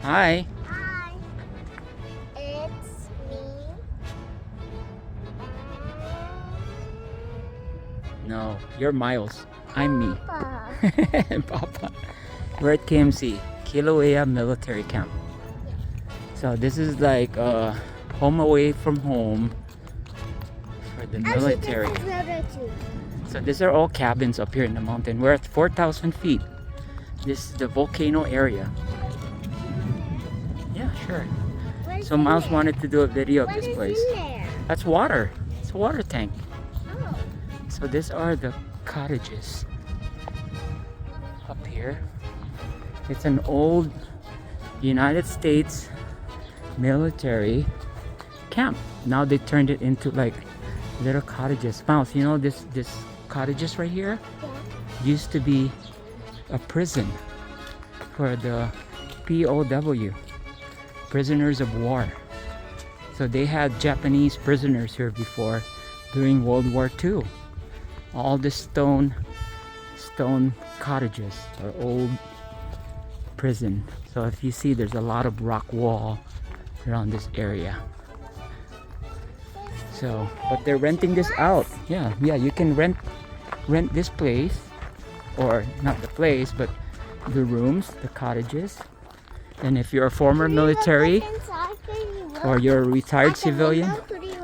Hi. Hi, it's me. No, you're Miles. I'm me. Papa. Papa. We're at KMC, Kilauea Military Camp. So this is like home away from home for the military. Actually, this is too. So these are all cabins up here in the mountain. We're at 4,000 feet. This is the volcano area. Yeah, sure. What's So in Miles there? wanted to do a video of What this is place. in there? That's water. It's a water tank. Oh, So these are the cottages up here. It's an old United States military camp. Now they turned it into like little cottages. Mouse, you know this cottages right here yeah. used to be a prison for the POW, prisoners of war. So they had Japanese prisoners here before during World War II. All the stone cottages are old prison. So if you see, there's a lot of rock wall around this area. So, but they're renting this out. Yeah, you can rent this place, or not the place, but the rooms, the cottages. And if you're a former military or you're a retired civilian,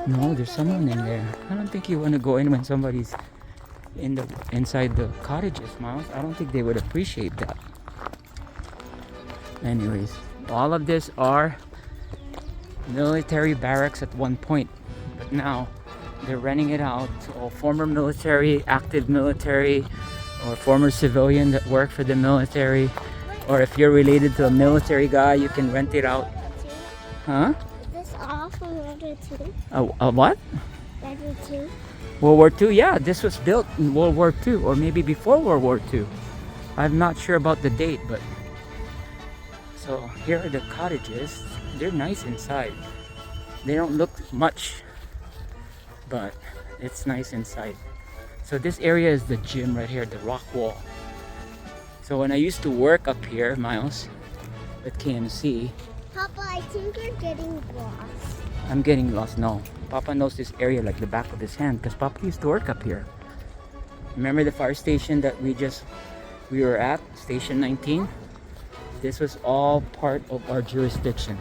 no, there's someone in there. I don't think you want to go in when somebody's inside the cottages, Miles. I don't think they would appreciate that. Anyways, all of this are military barracks at one point, but now they're renting it out to all former military, active military, or former civilian that work for the military, or if you're related to a military guy, you can rent it out. Huh? Is this all from World War II? A what? World War II? World War II? Yeah, this was built in World War II, or maybe before World War II. I'm not sure about the date, but so here are the cottages. They're nice inside. They don't look much, but it's nice inside. So this area is the gym right here, the rock wall. So when I used to work up here, Miles, at KMC, Papa, I think you're getting lost. I'm getting lost. No, Papa knows this area like the back of his hand because Papa used to work up here. Remember the fire station that we were at, Station 19? This was all part of our jurisdiction.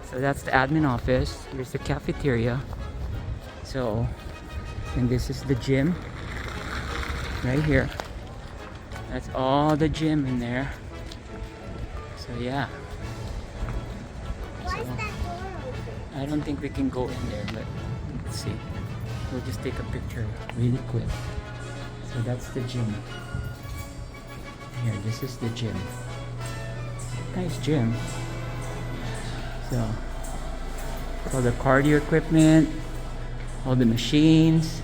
So that's the admin office. Here's the cafeteria. So, and this is the gym right here. That's all the gym in there. So yeah. Why is that door open? I don't think we can go in there, but let's see. We'll just take a picture really quick. So that's the gym. Here, this is the gym. Nice gym. So, all the cardio equipment, all the machines.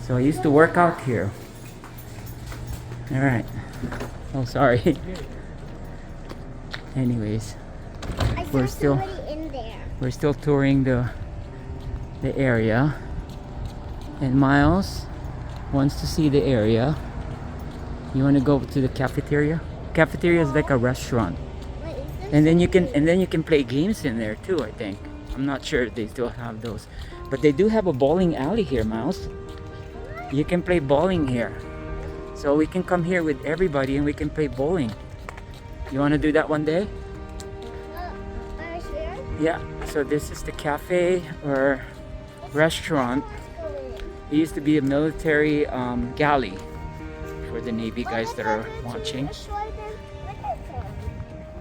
So I used to work out here. All right. Oh, sorry. Anyways, I saw We're still- somebody in there. we're still touring the area, and Miles wants to see the area. You want to go to the cafeteria? Cafeteria is like a restaurant. Wait, is this And then you can play games in there too, I think. I'm not sure if they still have those. But they do have a bowling alley here, Miles. You can play bowling here. So we can come here with everybody and we can play bowling. You want to do that one day? Right here? Yeah. So this is the cafe or restaurant. Let's go in. It used to be a military galley for the Navy guys that are watching.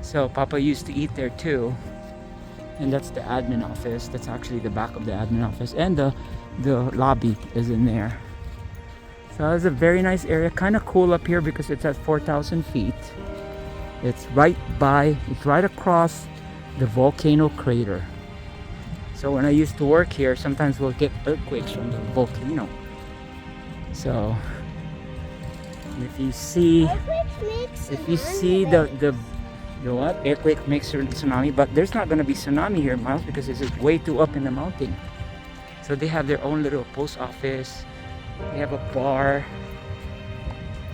So Papa used to eat there too. And that's the admin office. That's actually the back of the admin office. And the lobby is in there. So it's a very nice area. Kind of cool up here because it's at 4,000 feet. It's right across the volcano crater. So when I used to work here, sometimes we'll get earthquakes from the volcano. So if you see the what? Earthquake makes a tsunami, but there's not gonna be tsunami here, Miles, because it's way too up in the mountain. So they have their own little post office. They have a bar.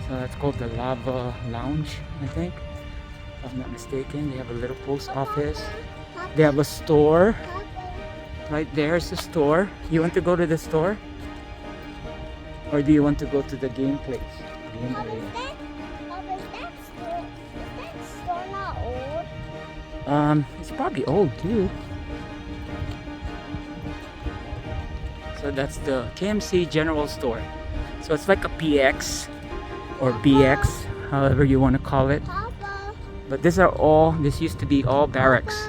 So that's called the Lava Lounge, I think. if I'm not mistaken. They have a little post office. Papa, They have a store. Papa, Right there's the store. You want to go to the store? Or do you want to go to the game place? Game Papa, area. Papa, is that store not old? It's probably old too. So that's the KMC General Store. So it's like a PX or BX, however you want to call it. Papa, But this used to be all barracks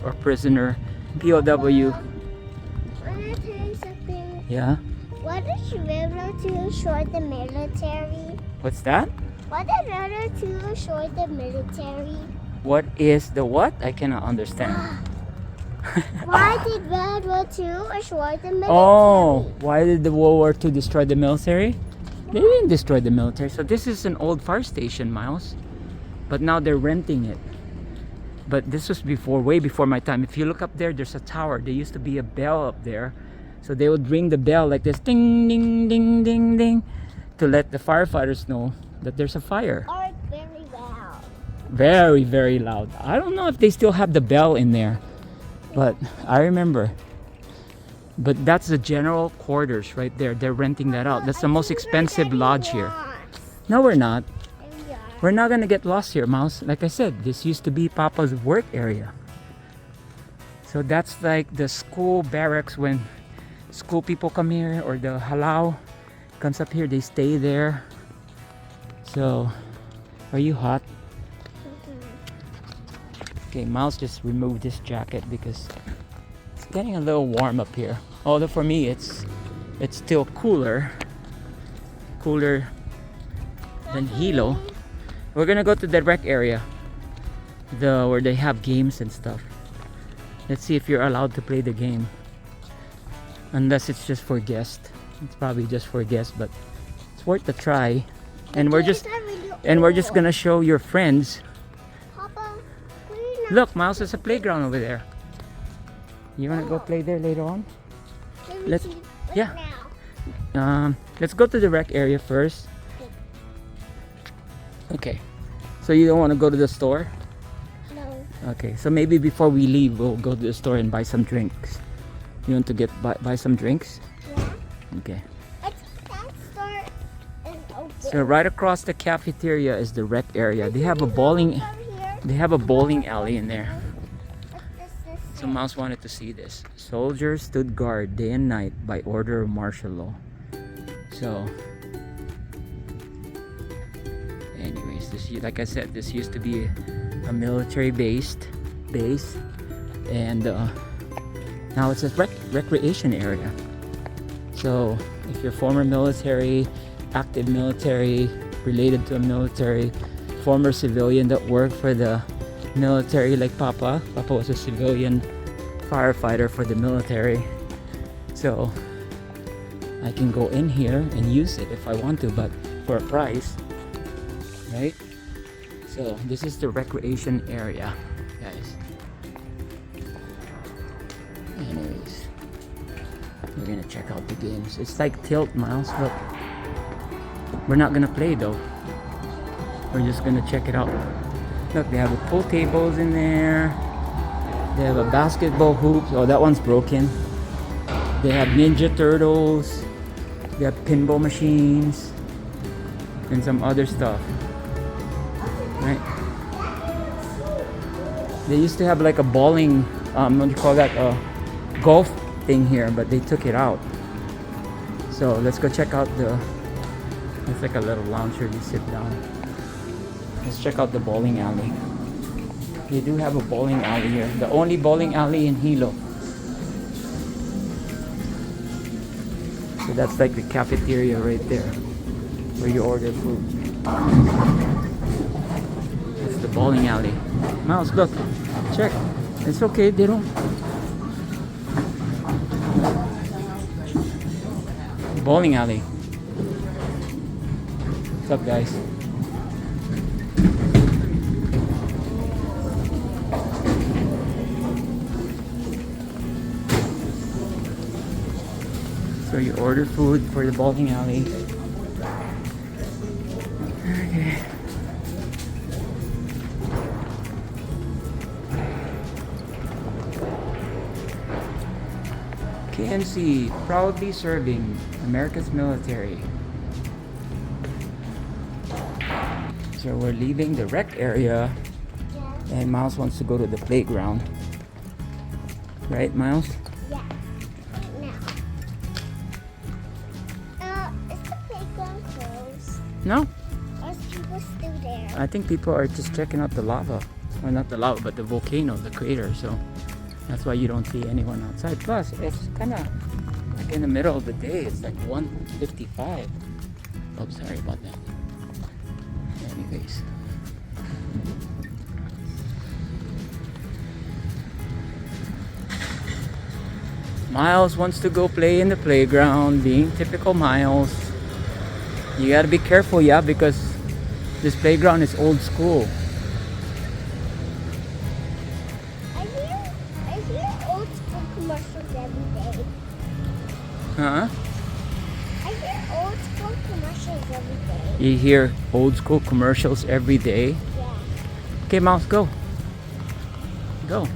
or prisoner, POW. I want to tell you something. Yeah. What is railroad to short the military? What's that? What is railroad to short the military? What is the what? I cannot understand. Why did World War II short the military? Oh, why did the World War II destroy the military? They didn't destroy the military. So this is an old fire station, Myles. But now they're renting it. But this was way before my time. If you look up there, there's a tower. There used to be a bell up there. So they would ring the bell like this, ding, ding, ding, ding, ding, to let the firefighters know that there's a fire. Or very well. Very, very loud. I don't know if they still have the bell in there, but I remember. But that's the general quarters right there. They're renting that out. That's the most expensive lodge here. No, we're not. We're not gonna get lost here, Myles. Like I said, this used to be Papa's work area. So that's like the school barracks when school people come here, or the halau comes up here, they stay there. So, are you hot? Okay, Myles just removed this jacket because it's getting a little warm up here. Although for me, it's still cooler than Hilo. We're gonna go to the rec area, where they have games and stuff. Let's see if you're allowed to play the game. Unless it's just for guests. It's probably just for guests, but it's worth a try. And we're just gonna show your friends. Papa, Look, Myles, there's a playground over there. You wanna go play there later on? Let's- yeah. Let's go to the rec area first. Okay. So you don't want to go to the store? No. Okay. So maybe before we leave, we'll go to the store and buy some drinks. You want to buy some drinks? Yeah. Okay. That store is open. So right across the cafeteria is the rec area. They have a bowling alley in there. So Myles wanted to see this. Soldiers stood guard day and night by order of martial law. So anyways, like I said, this used to be a military base, and now it's a recreation area. So if you're former military, active military, related to a military, former civilian that worked for the military, like Papa was a civilian firefighter for the military. So I can go in here and use it if I want to, but for a price. Right? So this is the recreation area, guys. Anyways, we're gonna check out the games. It's like Tilt, Myles. Look, we're not gonna play though. We're just gonna check it out. Look, they have the pool tables in there. They have a basketball hoop. Oh, that one's broken. They have Ninja Turtles. They have pinball machines and some other stuff. Right. They used to have like a bowling, what do you call that, golf thing here, but they took it out. So let's go check out it's like a little lounge where you sit down. Let's check out the bowling alley. They do have a bowling alley here. The only bowling alley in Hilo. So that's like the cafeteria right there, where you order food. It's the bowling alley. Myles, look, check. It's okay, they don't. Bowling alley. What's up, guys? So you order food for the bowling alley. Okay. PNC, proudly serving America's military. So we're leaving the rec area, Yeah. and Myles wants to go to the playground. Right, Myles? Yeah. Now. Is the playground closed? No, Or is people still there? I think people are just checking out the lava. Well, not the lava, but the volcano, the crater. So that's why you don't see anyone outside. Plus, it's kind of like in the middle of the day. It's like 1:55. Oh, sorry about that. Anyways. Myles wants to go play in the playground, being typical Myles. You gotta be careful, yeah, because this playground is old school. I hear old school commercials every day. Huh? I hear old school commercials every day. You hear old school commercials every day. Yeah. Okay, Myles, go. Go.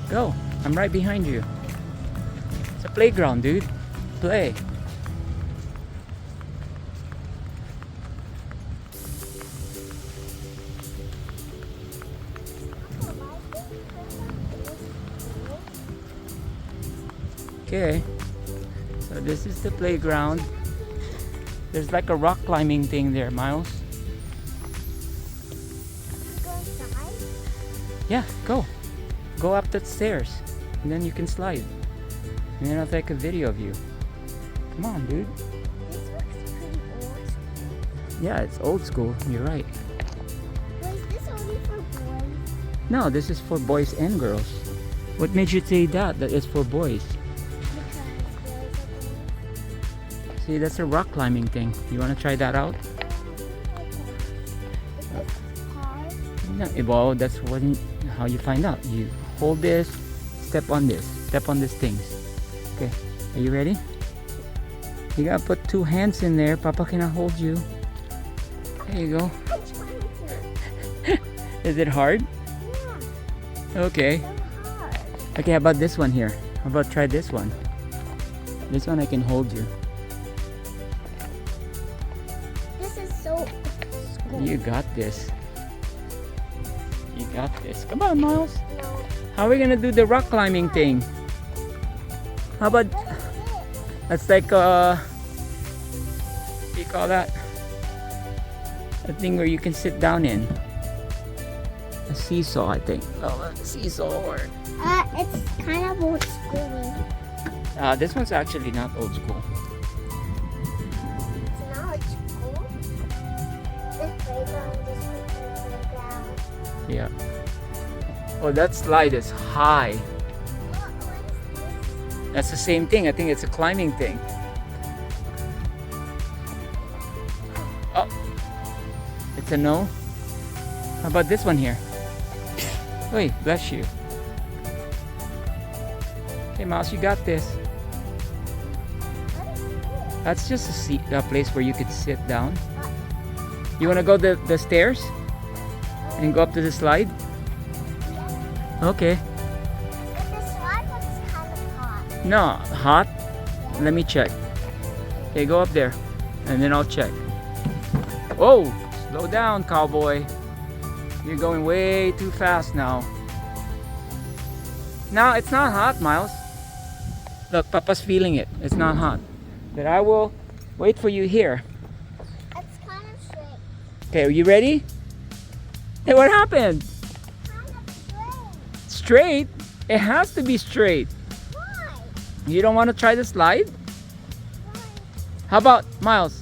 Go. I'm right behind you. It's a playground, dude. Play. Okay. So this is the playground. There's like a rock climbing thing there, Myles. Go inside. Yeah, go. Go up the stairs. And then you can slide. And then I'll take a video of you. Come on, dude. This looks pretty old. Yeah, it's old school. You're right. Was this only for boys? No, this is for boys and girls. What made you say that it's for boys? Because there's a See, that's a rock climbing thing. You want to try that out? Is this hard? No, well, that's how you find out. You hold this, step on this things. Okay, are you ready? You gotta put two hands in there. Papa cannot hold you. There you go. I'm trying to. Is it hard? Yeah, Okay. so hard. Okay, how about this one here? How about try this one? This one I can hold you. This is so school. You got this. You got this. Come on, Myles. No. How are we gonna do the rock climbing thing? How about What is it? that's like what do you call that? A thing where you can sit down in. A seesaw, I think. Oh, a seesaw or It's kind of old school. this one's actually not old school. It's not school. This playground is the playground. Yeah. Oh, that slide is high. What is this? That's the same thing. I think it's a climbing thing. Oh, it's a no. How about this one here? Wait, bless you. Hey, Myles, you got this. What is this? That's just a place where you could sit down. You want to go the stairs and go up to the slide? Okay. But the slide looks kind of hot. No, hot? Let me check. Okay, go up there and then I'll check. Whoa, slow down, cowboy. You're going way too fast now. No, it's not hot, Myles. Look, Papa's feeling it. It's not hot. But I will wait for you here. It's kind of straight. Okay, are you ready? Hey, what happened? Kind of straight. Straight? It has to be straight. Why? You don't want to try the slide? Why? How about Myles?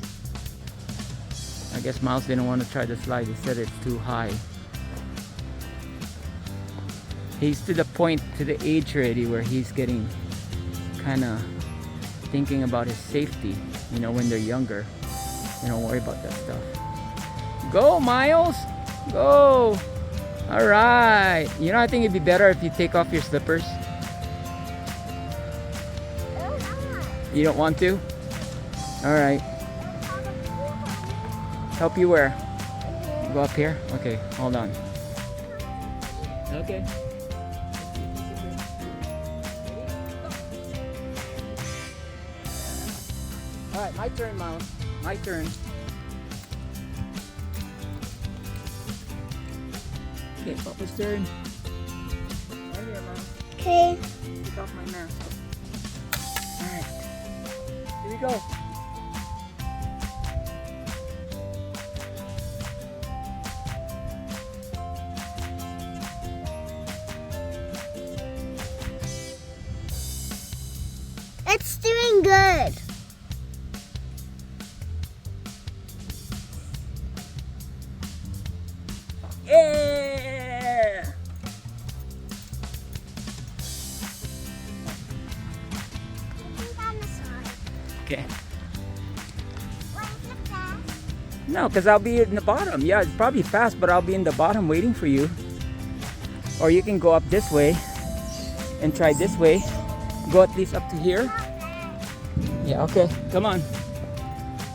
I guess Myles didn't want to try the slide. He said it's too high. He's to the point, to the age already where he's getting kind of thinking about his safety. You know, when they're younger, they don't worry about that stuff. Go, Myles! Go! All right. You know, I think it'd be better if you take off your slippers. They're not. You don't want to? All right. They're kind of cool. Help you where? Go up here? Okay, hold on. Okay. Alright, my turn, Myles. My turn. Okay, Papa's turn. Right here, Mom. Okay. Take off my mask. Alright. Here we go. It's doing good. Yeah! Okay. No, because I'll be in the bottom. Yeah, it's probably fast, but I'll be in the bottom waiting for you. Or you can go up this way and try this way. Go at least up to here. Yeah, okay. Come on.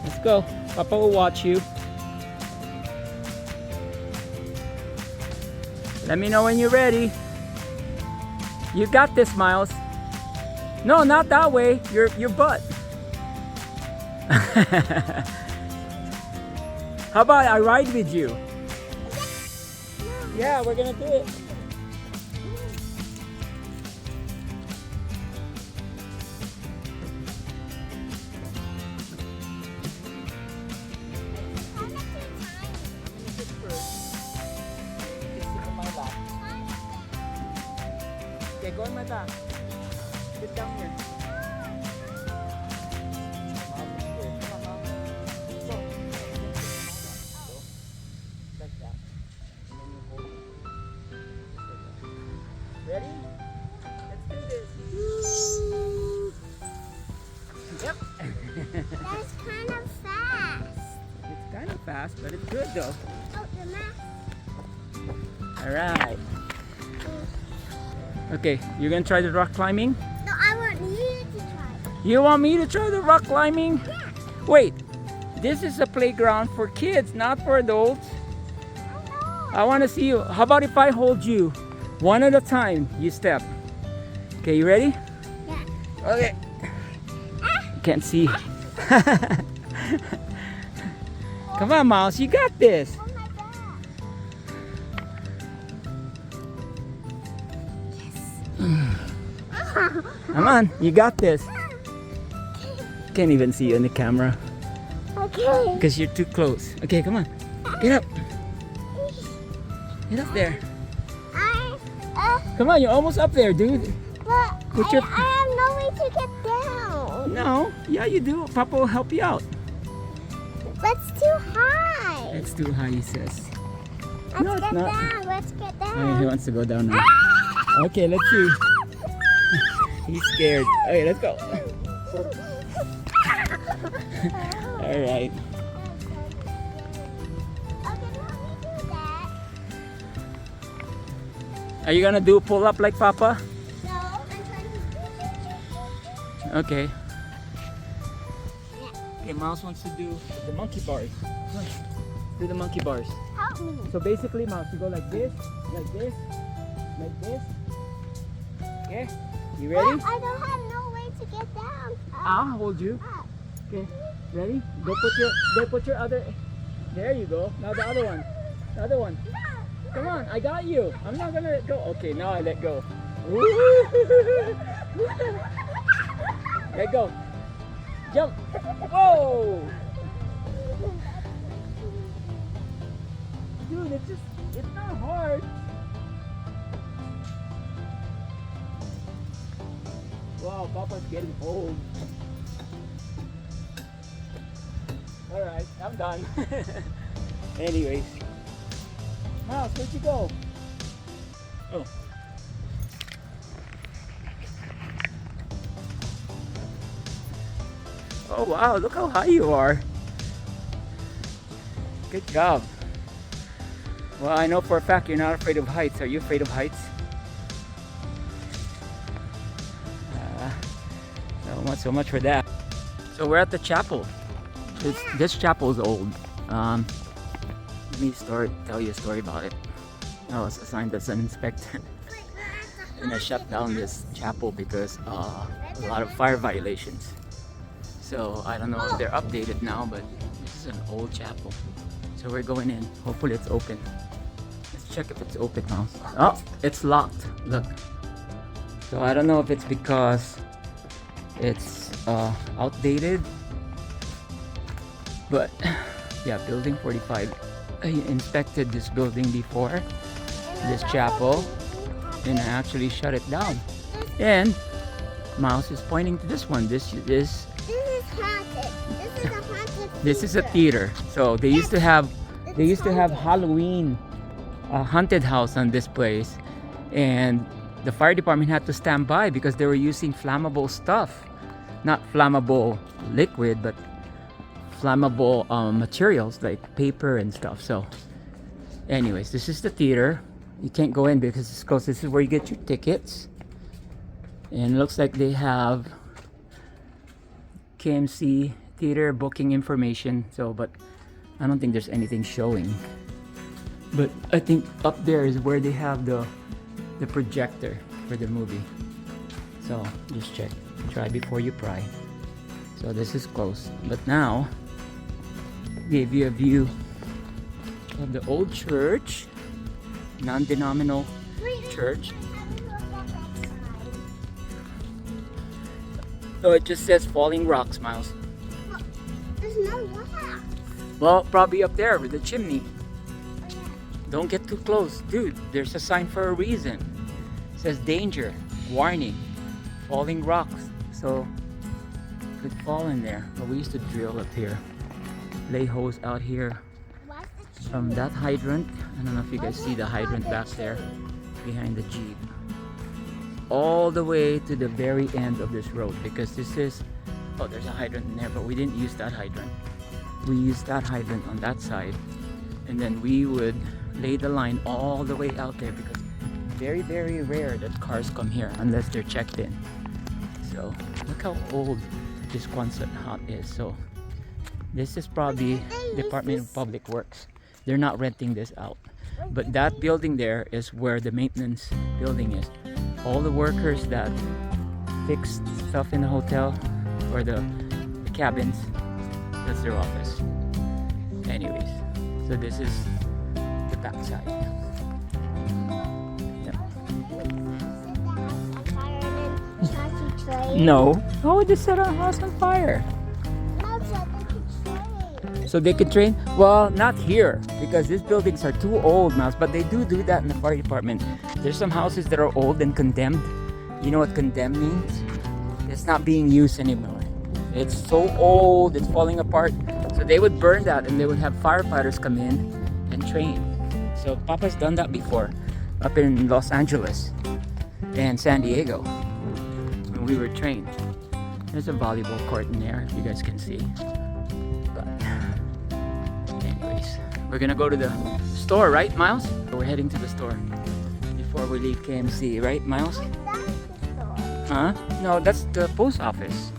Let's go. Papa will watch you. Let me know when you're ready. You got this, Myles. No, not that way. Your butt. How about I ride with you? Yeah, we're gonna do it. Okay, go in my back. Sit down here. Like that. And then you hold it. Ready? Let's do this. Yep. That's kind of fast. It's kind of fast, but it's good though. Oh, the mask. Alright. Okay, you're gonna try the rock climbing? No, I want you to try. You want me to try the rock climbing? Yeah. Wait, this is a playground for kids, not for adults. I want to see you. How about if I hold you? One at a time, you step. Okay, you ready? Yeah. Okay. Can't see. Come on, Myles, you got this. Oh my God. Come on, you got this. Can't even see you in the camera Okay. because you're too close. Okay, come on. Get up. Get up there. Come on, you're almost up there, dude. But Put your- I have no way to get down. No, yeah, you do. Papa will help you out. That's too high. It's too high, he says. Let's No, it's get not. down. Let's get Oh, he down. wants to go down now. Okay, let's see. He's scared. Okay, let's go. All right. Okay, let me do that. Are you gonna do a pull up like Papa? No, I'm trying to. Okay. Okay, Myles wants to do the monkey bars. Come on. Do the monkey bars. Help me. So basically, Myles, you go like this, like this, like this. Okay, you ready? But I don't have no way to get down. I'll hold you. Up. Okay, ready? Go put your other. There you go. Now the other one. The other one. Come on, I got you. I'm not gonna let go. Okay, now I let go. Let go. Jump. Whoa. Dude, it's not hard. Wow, Papa's getting old. Alright, I'm done. Anyways. Myles, where'd you go? Oh. Oh wow, look how high you are. Good job. Well, I know for a fact you're not afraid of heights. Are you afraid of heights? So much for that. So we're at the chapel. This chapel is old. Let me tell you a story about it. I was assigned as an inspector and I shut down this chapel because a lot of fire violations. So I don't know if they're updated now, but this is an old chapel. So we're going in. Hopefully it's open. Let's check if it's open, Myles. Oh, it's locked. Look. So I don't know if it's because it's outdated, but yeah, building 45. I inspected this building before, this chapel, and I actually shut it down. And Myles is pointing to this one. This is haunted. This is a haunted. this is a theater. So they used to have Halloween haunted house on this place, and the fire department had to stand by because they were using flammable stuff, not flammable liquid, but flammable materials like paper and stuff. So anyways, this is the theater. You can't go in because it's closed. This is where you get your tickets, and it looks like they have KMC theater booking information. So but I don't think there's anything showing, but I think up there is where they have the projector for the movie. So just check, try before you pry. So this is close, but now gave you a view of the old church, non-denominational church. So it just says Falling Rocks, Myles. There's no rock. Well, probably up there with the chimney. Don't get too close, dude. There's a sign for a reason. It says danger, warning, falling rocks. So could fall in there. But we used to drill up here, lay hose out here from that hydrant. I don't know if you guys see the hydrant back there behind the Jeep, all the way to the very end of this road, because this is, oh, there's a hydrant in there, but we didn't use that hydrant. We used that hydrant on that side, and then we would lay the line all the way out there, because very, very rare that cars come here unless they're checked in. So look how old this Quonset hut is. So this is probably Department of Public Works. They're not renting this out, but that building there is where the maintenance building is. All the workers that fix stuff in the hotel or the cabins, that's their office. Anyways, so this is the back side. Yep. No. Oh, they set our house on fire. So they could train? Well, not here, because these buildings are too old, Myles, but they do that in the fire department. There's some houses that are old and condemned. You know what condemned means? It's not being used anymore. It's so old, it's falling apart. So they would burn that, and they would have firefighters come in and train. So Papa's done that before, up in Los Angeles and San Diego, when we were trained. There's a volleyball court in there, if you guys can see. But anyways, we're gonna go to the store, right, Myles? We're heading to the store before we leave KMC, right, Myles? Huh? No, that's the post office.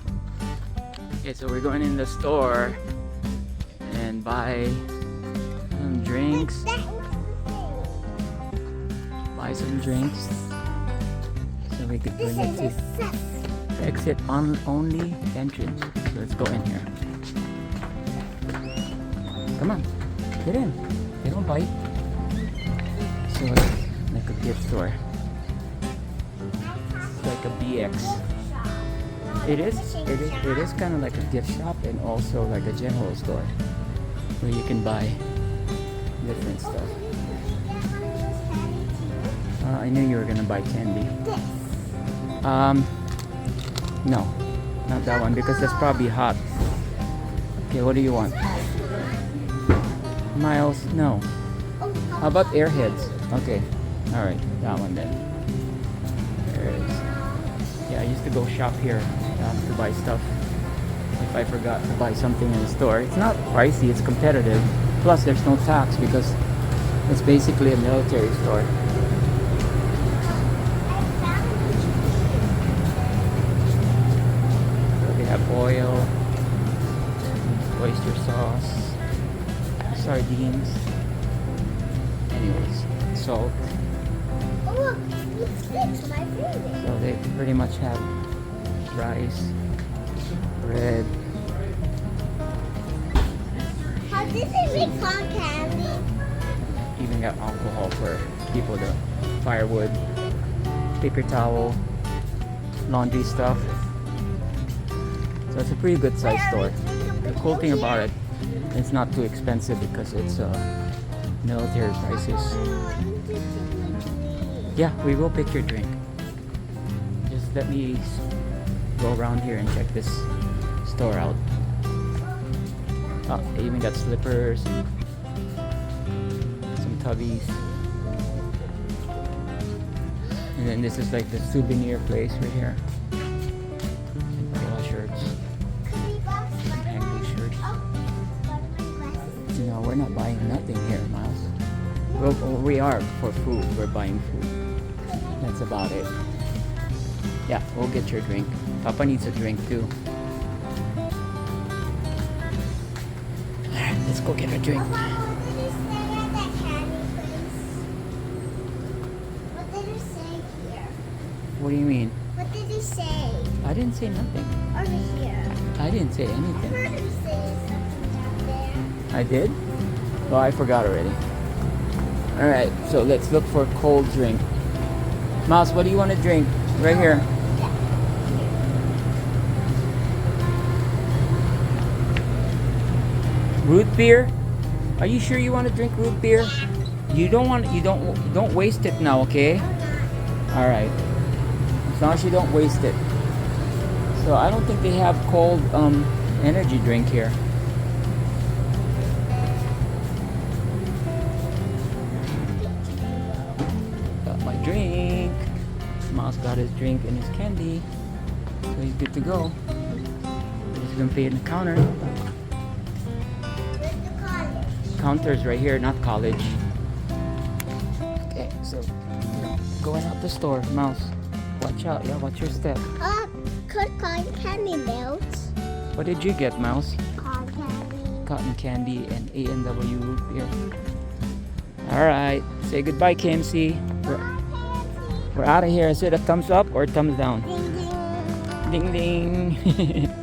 Okay, so we're going in the store and buy some drinks. Buy some drinks so we could bring it to exit on only entrance. So let's go in here. Come on, get in. They don't bite. So it's like a gift store. It's like a BX. It is kind of like a gift shop and also like a general store where you can buy different stuff. I knew you were gonna buy candy. No, not that one, because that's probably hot. Okay, what do you want? Myles, no. How about Airheads? Okay, all right, that one then. There it is. Yeah, I used to go shop here to buy stuff if I forgot to buy something in the store. It's not pricey, it's competitive. Plus there's no tax because it's basically a military store. So they have oil, oyster sauce, sardines, anyways, salt. Oh, it's my favorite. So they pretty much have rice, bread, This is big cotton candy. Even got alcohol for people to firewood, paper towel, laundry stuff. So it's a pretty good size store. The cool thing about it, it's not too expensive because it's military prices. Yeah, we will pick your drink. Just let me go around here and check this store out. Oh, they even got slippers, some tubbies. And then this is like the souvenir place right here. Umbrella shirts, some angry shirts. No, we're not buying nothing here, Miles. Well, we are for food. We're buying food. That's about it. Yeah, we'll get your drink. Papa needs a drink too. Alright, let's go get a drink. What did it say at that candy place? What did it say here? What do you mean? What did it say? I didn't say nothing. Over here. I didn't say I anything. heard him say something down there. I did? Oh, I forgot already. Alright, so let's look for a cold drink. Mouse, what do you want to drink? Right here. Root beer? Are you sure you want to drink root beer? You don't waste it now, okay? Alright. As long as you don't waste it. So I don't think they have cold energy drink here. Got my drink. Miles got his drink and his candy. So he's good to go. We're just gonna pay in the counter. Where's the college? Counter's right here, not college. Okay, so we're going out the store. Mouse, watch out. Yeah, watch your step. Cotton candy melts. What did you get, Mouse? Cotton candy. Cotton candy and A&W root beer. Alright, say goodbye, KMC. We're out of here. Is it a thumbs up or thumbs down? Ding ding. Ding ding.